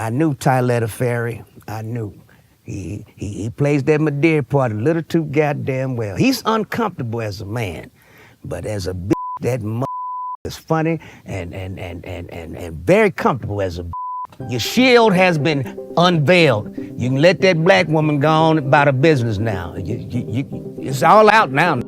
I knew Tyler Ferry. I knew. He plays that Madeira part a little too goddamn well. He's uncomfortable as a man, but as a bitch, that is funny and very comfortable as a bitch. Your shield has been unveiled. You can let that black woman go on about her business now. It's all out now.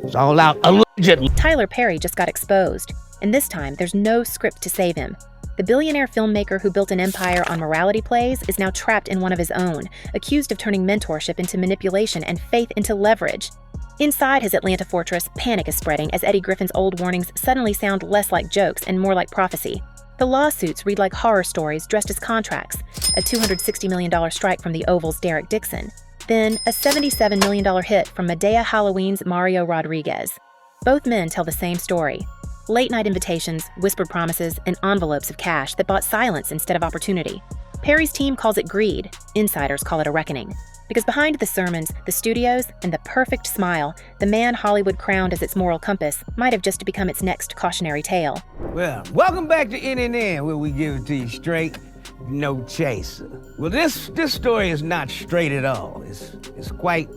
It's all out, allegedly. Tyler Perry just got exposed, and this time there's no script to save him. The billionaire filmmaker who built an empire on morality plays is now trapped in one of his own, accused of turning mentorship into manipulation and faith into leverage. Inside his Atlanta fortress, panic is spreading as Eddie Griffin's old warnings suddenly sound less like jokes and more like prophecy. The lawsuits read like horror stories dressed as contracts, a $260 million strike from the Oval's Derek Dixon, then a $77 million hit from Madea Halloween's Mario Rodriguez. Both men tell the same story. Late-night invitations, whispered promises, and envelopes of cash that bought silence instead of opportunity. Perry's team calls it greed. Insiders call it a reckoning. Because behind the sermons, the studios, and the perfect smile, the man Hollywood crowned as its moral compass might have just become its next cautionary tale. Well, welcome back to NNN, where we give it to you straight, no chaser. Well, this story is not straight at all. It's quite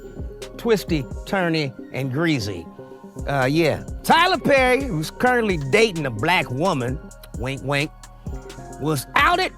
twisty, turny, and greasy. Tyler Perry, who's currently dating a black woman, wink wink, was outed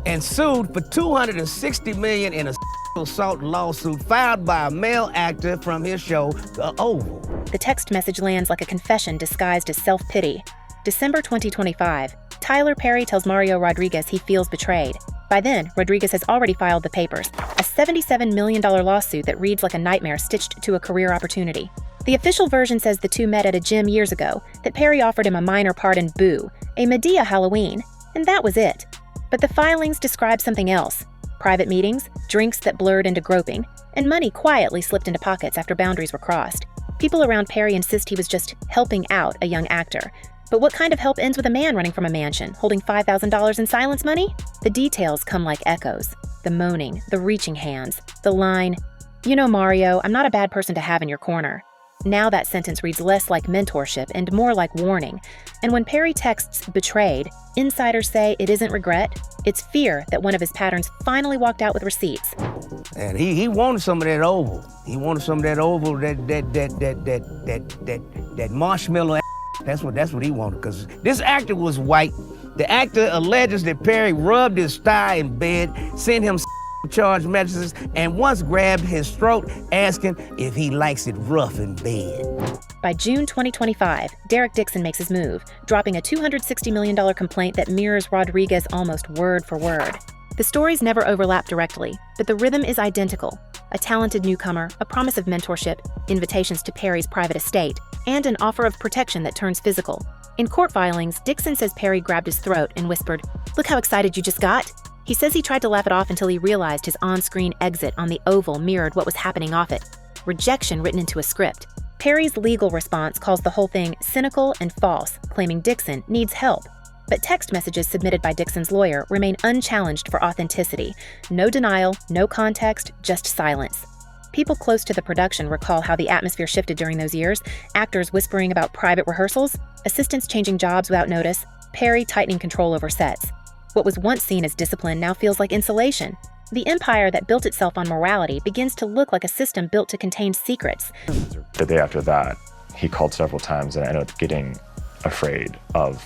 and sued for $260 million in a assault lawsuit filed by a male actor from his show, The Oval. The text message lands like a confession disguised as self-pity. December 2025, Tyler Perry tells Mario Rodriguez he feels betrayed. By then, Rodriguez has already filed the papers, a $77 million lawsuit that reads like a nightmare stitched to a career opportunity. The official version says the two met at a gym years ago, that Perry offered him a minor part in Boo, a Madea Halloween, and that was it. But the filings describe something else. Private meetings, drinks that blurred into groping, and money quietly slipped into pockets after boundaries were crossed. People around Perry insist he was just helping out a young actor. But what kind of help ends with a man running from a mansion, holding $5,000 in silence money? The details come like echoes. The moaning, the reaching hands, the line, "You know, Mario, I'm not a bad person to have in your corner." Now that sentence reads less like mentorship and more like warning. And when Perry texts betrayed, insiders say it isn't regret, it's fear that one of his patterns finally walked out with receipts. And he wanted some of that Oval. He wanted some of that Oval, that marshmallow. That's what he wanted, because this actor was white. The actor alleges that Perry rubbed his thigh in bed, sent him charged messages, and once grabbed his throat, asking if he likes it rough in bed. By June 2025, Derek Dixon makes his move, dropping a $260 million complaint that mirrors Rodriguez almost word for word. The stories never overlap directly, but the rhythm is identical. A talented newcomer, a promise of mentorship, invitations to Perry's private estate, and an offer of protection that turns physical. In court filings, Dixon says Perry grabbed his throat and whispered, "Look how excited you just got." He says he tried to laugh it off until he realized his on-screen exit on the Oval mirrored what was happening off it. Rejection written into a script. Perry's legal response calls the whole thing cynical and false, claiming Dixon needs help. But text messages submitted by Dixon's lawyer remain unchallenged for authenticity. No denial, no context, just silence. People close to the production recall how the atmosphere shifted during those years, actors whispering about private rehearsals, assistants changing jobs without notice, Perry tightening control over sets. What was once seen as discipline now feels like insulation. The empire that built itself on morality begins to look like a system built to contain secrets. The day after that, he called several times and I ended up getting afraid of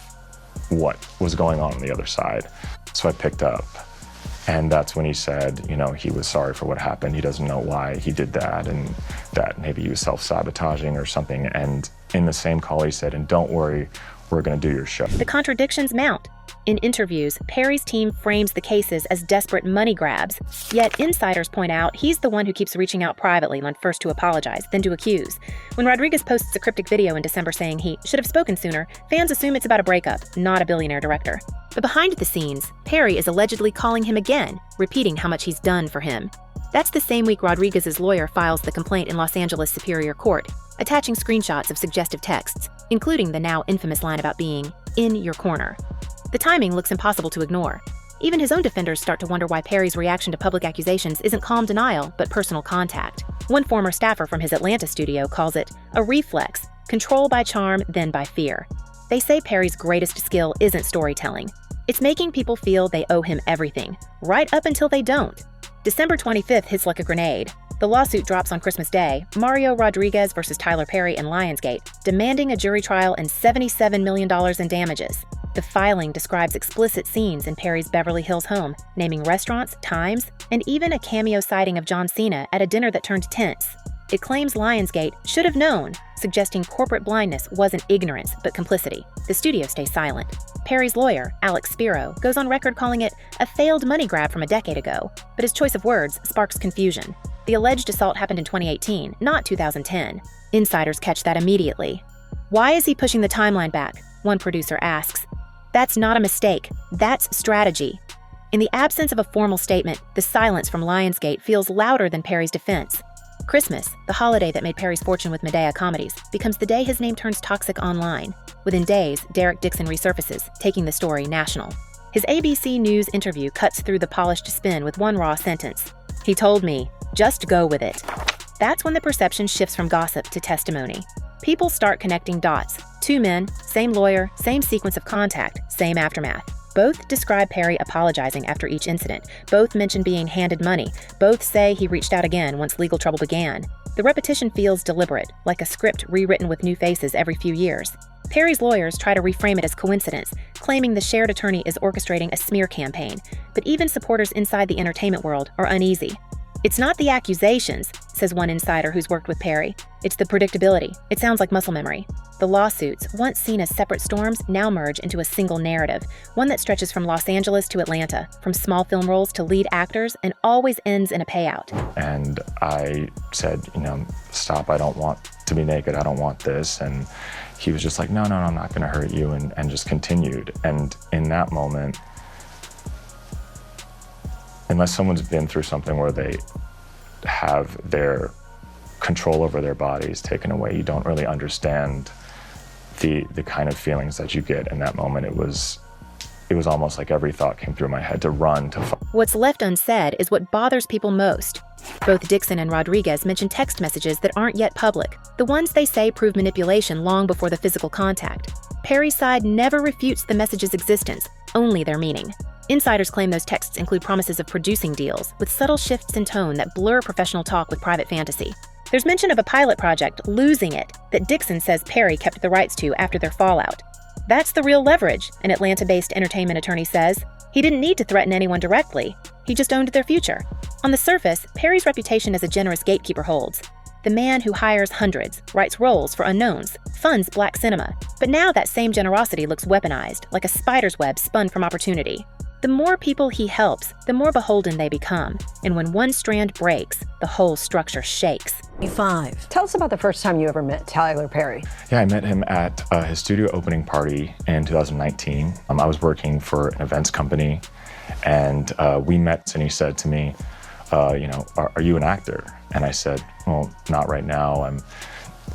what was going on the other side. So I picked up, and that's when he said, he was sorry for what happened. He doesn't know why he did that, and that maybe he was self-sabotaging or something. And in the same call, he said, "And don't worry, we're going to do your show." The contradictions mount. In interviews, Perry's team frames the cases as desperate money grabs, yet insiders point out he's the one who keeps reaching out privately, when first to apologize, then to accuse. When Rodriguez posts a cryptic video in December saying he should have spoken sooner, fans assume it's about a breakup, not a billionaire director. But behind the scenes, Perry is allegedly calling him again, repeating how much he's done for him. That's the same week Rodriguez's lawyer files the complaint in Los Angeles Superior Court, attaching screenshots of suggestive texts, including the now infamous line about being in your corner. The timing looks impossible to ignore. Even his own defenders start to wonder why Perry's reaction to public accusations isn't calm denial, but personal contact. One former staffer from his Atlanta studio calls it a reflex, control by charm, then by fear. They say Perry's greatest skill isn't storytelling. It's making people feel they owe him everything, right up until they don't. December 25th hits like a grenade. The lawsuit drops on Christmas Day, Mario Rodriguez versus Tyler Perry in Lionsgate, demanding a jury trial and $77 million in damages. The filing describes explicit scenes in Perry's Beverly Hills home, naming restaurants, times, and even a cameo sighting of John Cena at a dinner that turned tense. It claims Lionsgate should have known, suggesting corporate blindness wasn't ignorance but complicity. The studio stays silent. Perry's lawyer, Alex Spiro, goes on record calling it a failed money grab from a decade ago, but his choice of words sparks confusion. The alleged assault happened in 2018, not 2010. Insiders catch that immediately. Why is he pushing the timeline back? One producer asks. That's not a mistake. That's strategy. In the absence of a formal statement, the silence from Lionsgate feels louder than Perry's defense. Christmas, the holiday that made Perry's fortune with Medea comedies, becomes the day his name turns toxic online. Within days, Derek Dixon resurfaces, taking the story national. His ABC News interview cuts through the polished spin with one raw sentence. He told me, just go with it. That's when the perception shifts from gossip to testimony. People start connecting dots. Two men, same lawyer, same sequence of contact, same aftermath. Both describe Perry apologizing after each incident. Both mention being handed money. Both say he reached out again once legal trouble began. The repetition feels deliberate, like a script rewritten with new faces every few years. Perry's lawyers try to reframe it as coincidence, claiming the shared attorney is orchestrating a smear campaign. But even supporters inside the entertainment world are uneasy. It's not the accusations, says one insider who's worked with Perry. It's the predictability. It sounds like muscle memory. The lawsuits, once seen as separate storms, now merge into a single narrative, one that stretches from Los Angeles to Atlanta, from small film roles to lead actors, and always ends in a payout. And I said, stop, I don't want to be naked, I don't want this. And he was just like, no, I'm not gonna hurt you, and just continued. And in that moment, unless someone's been through something where they have their control over their bodies taken away, you don't really understand the kind of feelings that you get in that moment. It was almost like every thought came through my head to run, to fight. What's left unsaid is what bothers people most. Both Dixon and Rodriguez mention text messages that aren't yet public, the ones they say prove manipulation long before the physical contact. Perry's side never refutes the message's existence, only their meaning. Insiders claim those texts include promises of producing deals, with subtle shifts in tone that blur professional talk with private fantasy. There's mention of a pilot project, Losing It, that Dixon says Perry kept the rights to after their fallout. That's the real leverage, an Atlanta-based entertainment attorney says. He didn't need to threaten anyone directly. He just owned their future. On the surface, Perry's reputation as a generous gatekeeper holds. The man who hires hundreds, writes roles for unknowns, funds black cinema. But now that same generosity looks weaponized, like a spider's web spun from opportunity. The more people he helps, the more beholden they become. And when one strand breaks, the whole structure shakes. 5. Tell us about the first time you ever met Tyler Perry. Yeah, I met him at his studio opening party in 2019. I was working for an events company, and we met, and he said to me, are you an actor? And I said, well, not right now.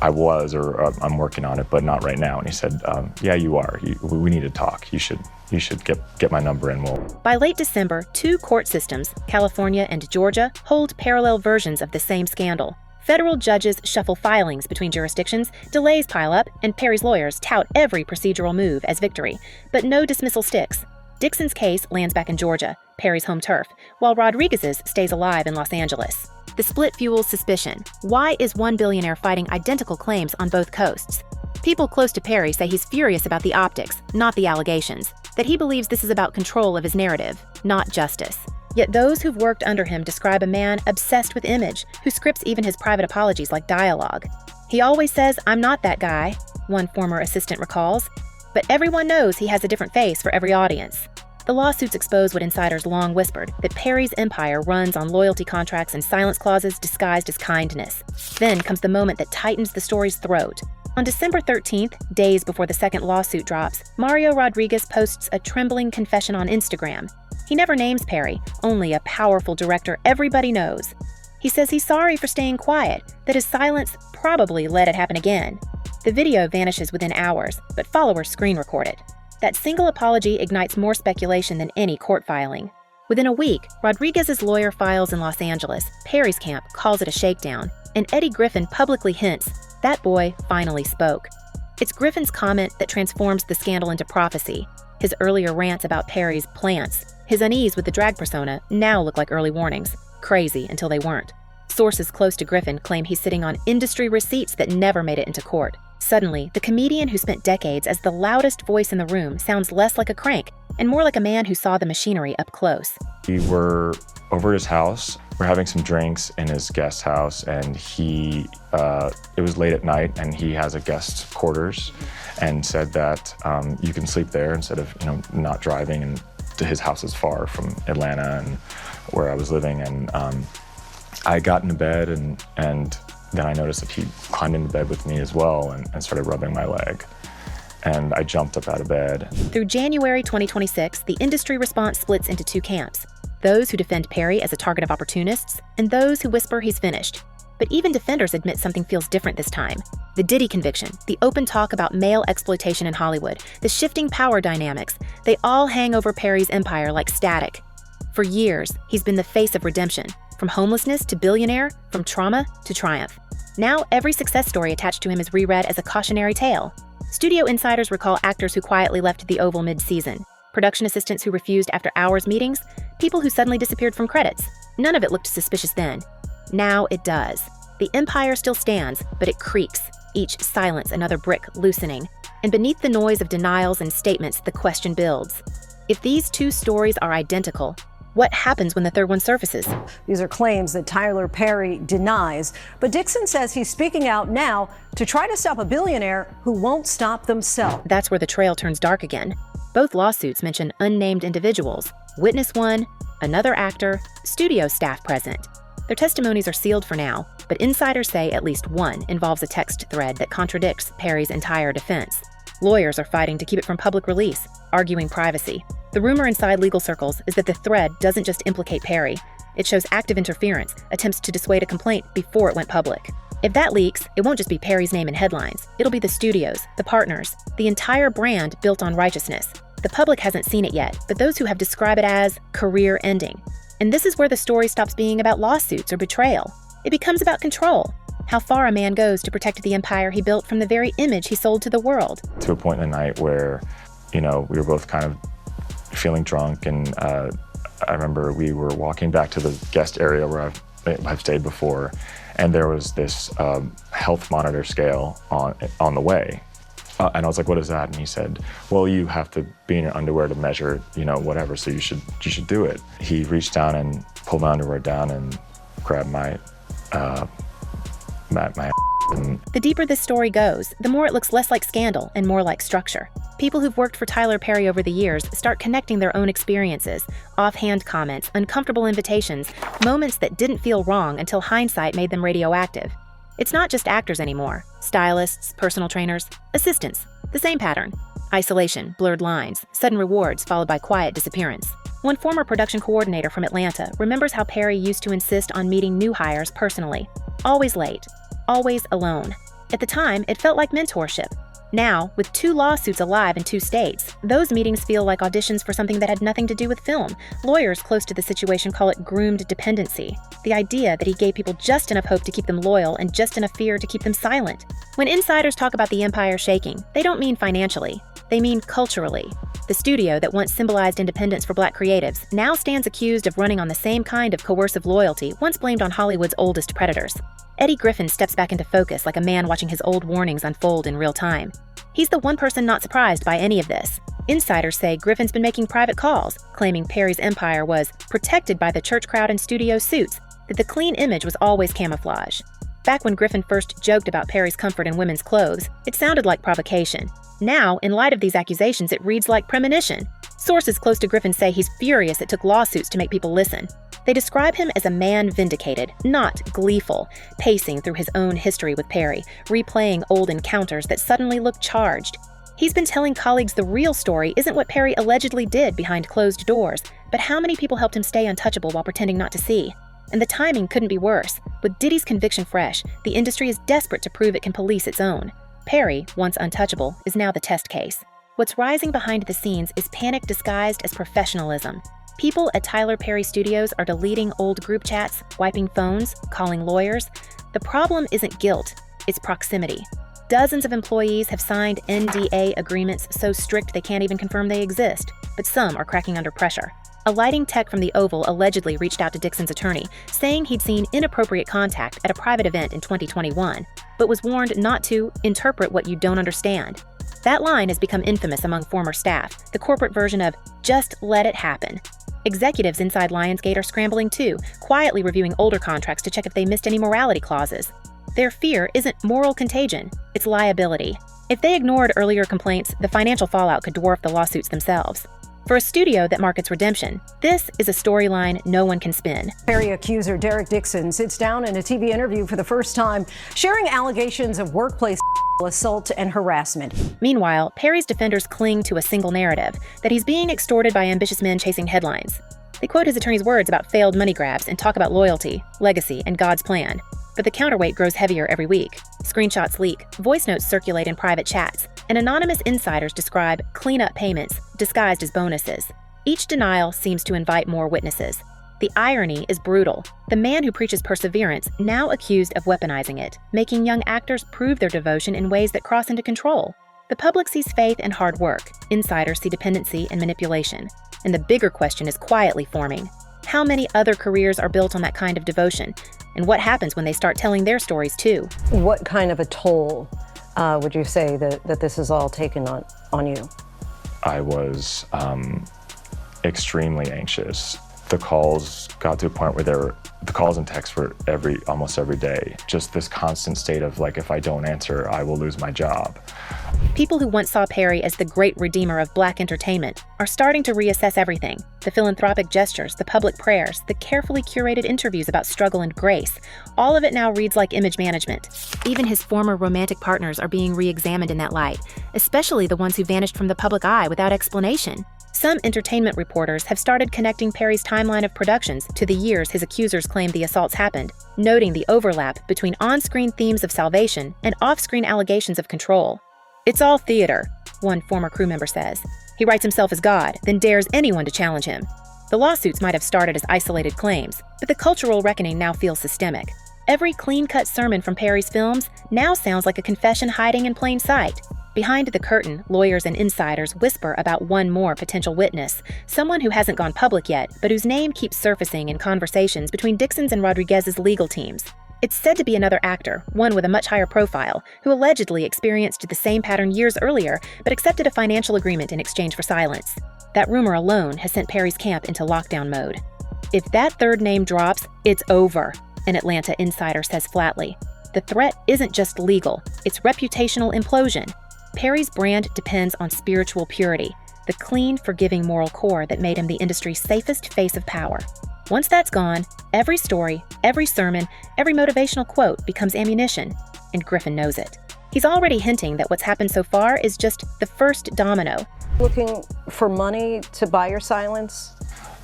I'm working on it, but not right now. And he said, yeah, you are. We need to talk. You should get my number and we'll... By late December, 2 court systems, California and Georgia, hold parallel versions of the same scandal. Federal judges shuffle filings between jurisdictions, delays pile up, and Perry's lawyers tout every procedural move as victory. But no dismissal sticks. Dixon's case lands back in Georgia, Perry's home turf, while Rodriguez's stays alive in Los Angeles. The split fuels suspicion. Why is one billionaire fighting identical claims on both coasts? People close to Perry say he's furious about the optics, not the allegations, that he believes this is about control of his narrative, not justice. Yet those who've worked under him describe a man obsessed with image, who scripts even his private apologies like dialogue. He always says, "I'm not that guy," one former assistant recalls, but everyone knows he has a different face for every audience. The lawsuits expose what insiders long whispered, that Perry's empire runs on loyalty contracts and silence clauses disguised as kindness. Then comes the moment that tightens the story's throat. On December 13th, days before the second lawsuit drops, Mario Rodriguez posts a trembling confession on Instagram. He never names Perry, only a powerful director everybody knows. He says he's sorry for staying quiet, that his silence probably let it happen again. The video vanishes within hours, but followers screen record it. That single apology ignites more speculation than any court filing. Within a week, Rodriguez's lawyer files in Los Angeles. Perry's camp calls it a shakedown, and Eddie Griffin publicly hints, "That boy finally spoke." It's Griffin's comment that transforms the scandal into prophecy. His earlier rants about Perry's plants, his unease with the drag persona now look like early warnings. Crazy until they weren't. Sources close to Griffin claim he's sitting on industry receipts that never made it into court. Suddenly, the comedian who spent decades as the loudest voice in the room sounds less like a crank and more like a man who saw the machinery up close. We were over at his house. We're having some drinks in his guest house, and it was late at night, and he has a guest quarters, and said that you can sleep there instead of not driving. And his house is far from Atlanta and where I was living, and I got into bed, and then I noticed that he climbed into bed with me as well and started rubbing my leg. And I jumped up out of bed. Through January 2026, the industry response splits into two camps. Those who defend Perry as a target of opportunists, and those who whisper he's finished. But even defenders admit something feels different this time. The Diddy conviction, the open talk about male exploitation in Hollywood, the shifting power dynamics, they all hang over Perry's empire like static. For years, he's been the face of redemption, from homelessness to billionaire, from trauma to triumph. Now every success story attached to him is reread as a cautionary tale. Studio insiders recall actors who quietly left the Oval mid-season, production assistants who refused after hours meetings, people who suddenly disappeared from credits. None of it looked suspicious then. Now it does. The empire still stands, but it creaks, each silence another brick loosening. And beneath the noise of denials and statements, the question builds. If these two stories are identical, what happens when the third one surfaces? These are claims that Tyler Perry denies, but Dixon says he's speaking out now to try to stop a billionaire who won't stop themselves. That's where the trail turns dark again. Both lawsuits mention unnamed individuals. Witness one, another actor, studio staff present. Their testimonies are sealed for now, but insiders say at least one involves a text thread that contradicts Perry's entire defense. Lawyers are fighting to keep it from public release, arguing privacy. The rumor inside legal circles is that the thread doesn't just implicate Perry. It shows active interference, attempts to dissuade a complaint before it went public. If that leaks, it won't just be Perry's name in headlines. It'll be the studios, the partners, the entire brand built on righteousness. The public hasn't seen it yet, but those who have describe it as career ending. And this is where the story stops being about lawsuits or betrayal. It becomes about control. How far a man goes to protect the empire he built from the very image he sold to the world. To a point in the night where, we were both kind of feeling drunk, and I remember we were walking back to the guest area where I've stayed before, and there was this health monitor scale on the way. And I was like, "What is that?" And he said, "Well, you have to be in your underwear to measure, whatever, so you should do it." He reached down and pulled my underwear down and grabbed my The deeper this story goes, the more it looks less like scandal and more like structure. People who've worked for Tyler Perry over the years start connecting their own experiences, offhand comments, uncomfortable invitations, moments that didn't feel wrong until hindsight made them radioactive. It's not just actors anymore. Stylists, personal trainers, assistants. The same pattern. Isolation, blurred lines, sudden rewards followed by quiet disappearance. One former production coordinator from Atlanta remembers how Perry used to insist on meeting new hires personally. Always late. Always alone. At the time, it felt like mentorship. Now, with 2 lawsuits alive in 2 states, those meetings feel like auditions for something that had nothing to do with film. Lawyers close to the situation call it groomed dependency. The idea that he gave people just enough hope to keep them loyal and just enough fear to keep them silent. When insiders talk about the empire shaking, they don't mean financially. They mean culturally. The studio that once symbolized independence for Black creatives now stands accused of running on the same kind of coercive loyalty once blamed on Hollywood's oldest predators. Eddie Griffin steps back into focus like a man watching his old warnings unfold in real time. He's the one person not surprised by any of this. Insiders say Griffin's been making private calls, claiming Perry's empire was protected by the church crowd and studio suits, that the clean image was always camouflage. Back when Griffin first joked about Perry's comfort in women's clothes, it sounded like provocation. Now, in light of these accusations, it reads like premonition. Sources close to Griffin say he's furious it took lawsuits to make people listen. They describe him as a man vindicated, not gleeful, pacing through his own history with Perry, replaying old encounters that suddenly look charged. He's been telling colleagues the real story isn't what Perry allegedly did behind closed doors, but how many people helped him stay untouchable while pretending not to see. And the timing couldn't be worse. With Diddy's conviction fresh, the industry is desperate to prove it can police its own. Perry, once untouchable, is now the test case. What's rising behind the scenes is panic disguised as professionalism. People at Tyler Perry Studios are deleting old group chats, wiping phones, calling lawyers. The problem isn't guilt, it's proximity. Dozens of employees have signed NDA agreements so strict they can't even confirm they exist, but some are cracking under pressure. A lighting tech from the Oval allegedly reached out to Dixon's attorney, saying he'd seen inappropriate contact at a private event in 2021, but was warned not to interpret what you don't understand. That line has become infamous among former staff, the corporate version of just let it happen. Executives inside Lionsgate are scrambling too, quietly reviewing older contracts to check if they missed any morality clauses. Their fear isn't moral contagion, it's liability. If they ignored earlier complaints, the financial fallout could dwarf the lawsuits themselves. For a studio that markets redemption, this is a storyline no one can spin. Perry accuser Derek Dixon sits down in a TV interview for the first time, sharing allegations of workplace assault and harassment. Meanwhile, Perry's defenders cling to a single narrative, that he's being extorted by ambitious men chasing headlines. They quote his attorney's words about failed money grabs and talk about loyalty, legacy, and God's plan. But the counterweight grows heavier every week. Screenshots leak, voice notes circulate in private chats, and anonymous insiders describe cleanup payments disguised as bonuses. Each denial seems to invite more witnesses. The irony is brutal. The man who preaches perseverance now accused of weaponizing it, making young actors prove their devotion in ways that cross into control. The public sees faith and hard work. Insiders see dependency and manipulation. And the bigger question is quietly forming. How many other careers are built on that kind of devotion? And what happens when they start telling their stories too? What kind of a toll would you say that this is all taken on you? I was extremely anxious. The calls got to a point where the calls and texts were almost every day. Just this constant state of like, if I don't answer, I will lose my job. People who once saw Perry as the great redeemer of Black entertainment are starting to reassess everything. The philanthropic gestures, the public prayers, the carefully curated interviews about struggle and grace. All of it now reads like image management. Even his former romantic partners are being re-examined in that light, especially the ones who vanished from the public eye without explanation. Some entertainment reporters have started connecting Perry's timeline of productions to the years his accusers claim the assaults happened, noting the overlap between on-screen themes of salvation and off-screen allegations of control. It's all theater, one former crew member says. He writes himself as God, then dares anyone to challenge him. The lawsuits might have started as isolated claims, but the cultural reckoning now feels systemic. Every clean-cut sermon from Perry's films now sounds like a confession hiding in plain sight. Behind the curtain, lawyers and insiders whisper about one more potential witness, someone who hasn't gone public yet, but whose name keeps surfacing in conversations between Dixon's and Rodriguez's legal teams. It's said to be another actor, one with a much higher profile, who allegedly experienced the same pattern years earlier, but accepted a financial agreement in exchange for silence. That rumor alone has sent Perry's camp into lockdown mode. If that third name drops, it's over, an Atlanta insider says flatly. The threat isn't just legal, it's reputational implosion. Perry's brand depends on spiritual purity, the clean, forgiving moral core that made him the industry's safest face of power. Once that's gone, every story, every sermon, every motivational quote becomes ammunition, and Griffin knows it. He's already hinting that what's happened so far is just the first domino. Looking for money to buy your silence?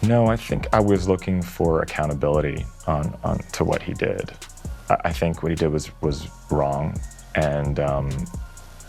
No, I think I was looking for accountability on to what he did. I think what he did was wrong, and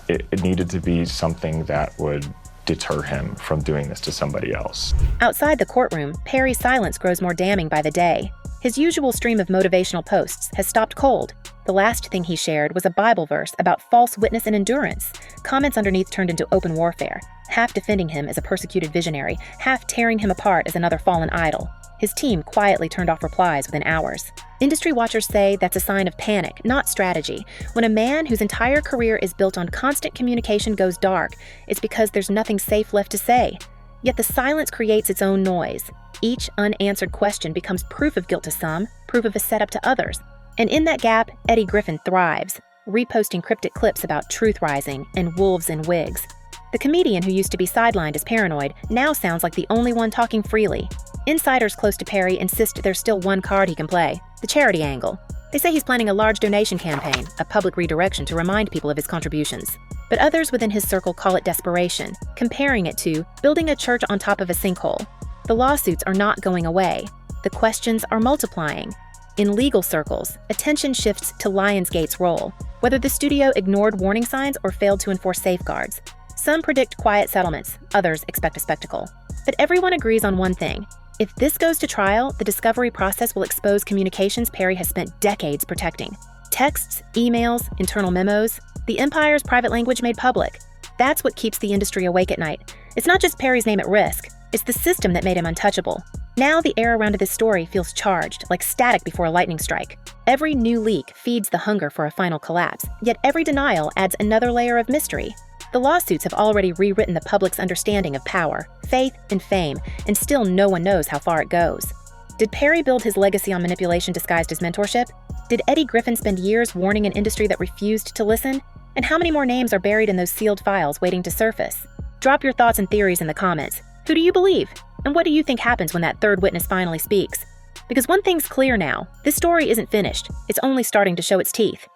it needed to be something that would deter him from doing this to somebody else. Outside the courtroom, Perry's silence grows more damning by the day. His usual stream of motivational posts has stopped cold. The last thing he shared was a Bible verse about false witness and endurance. Comments underneath turned into open warfare, half defending him as a persecuted visionary, half tearing him apart as another fallen idol. His team quietly turned off replies within hours. Industry watchers say that's a sign of panic, not strategy. When a man whose entire career is built on constant communication goes dark, it's because there's nothing safe left to say. Yet the silence creates its own noise. Each unanswered question becomes proof of guilt to some, proof of a setup to others. And in that gap, Eddie Griffin thrives, reposting cryptic clips about truth rising and wolves in wigs. The comedian who used to be sidelined as paranoid now sounds like the only one talking freely. Insiders close to Perry insist there's still one card he can play, the charity angle. They say he's planning a large donation campaign, a public redirection to remind people of his contributions. But others within his circle call it desperation, comparing it to building a church on top of a sinkhole. The lawsuits are not going away. The questions are multiplying. In legal circles, attention shifts to Lionsgate's role, whether the studio ignored warning signs or failed to enforce safeguards. Some predict quiet settlements, others expect a spectacle. But everyone agrees on one thing. If this goes to trial, the discovery process will expose communications Perry has spent decades protecting. Texts, emails, internal memos, the empire's private language made public. That's what keeps the industry awake at night. It's not just Perry's name at risk, it's the system that made him untouchable. Now the air around this story feels charged, like static before a lightning strike. Every new leak feeds the hunger for a final collapse, yet every denial adds another layer of mystery. The lawsuits have already rewritten the public's understanding of power, faith, and fame, and still no one knows how far it goes. Did Perry build his legacy on manipulation disguised as mentorship? Did Eddie Griffin spend years warning an industry that refused to listen? And how many more names are buried in those sealed files waiting to surface? Drop your thoughts and theories in the comments. Who do you believe? And what do you think happens when that third witness finally speaks? Because one thing's clear now, this story isn't finished. It's only starting to show its teeth.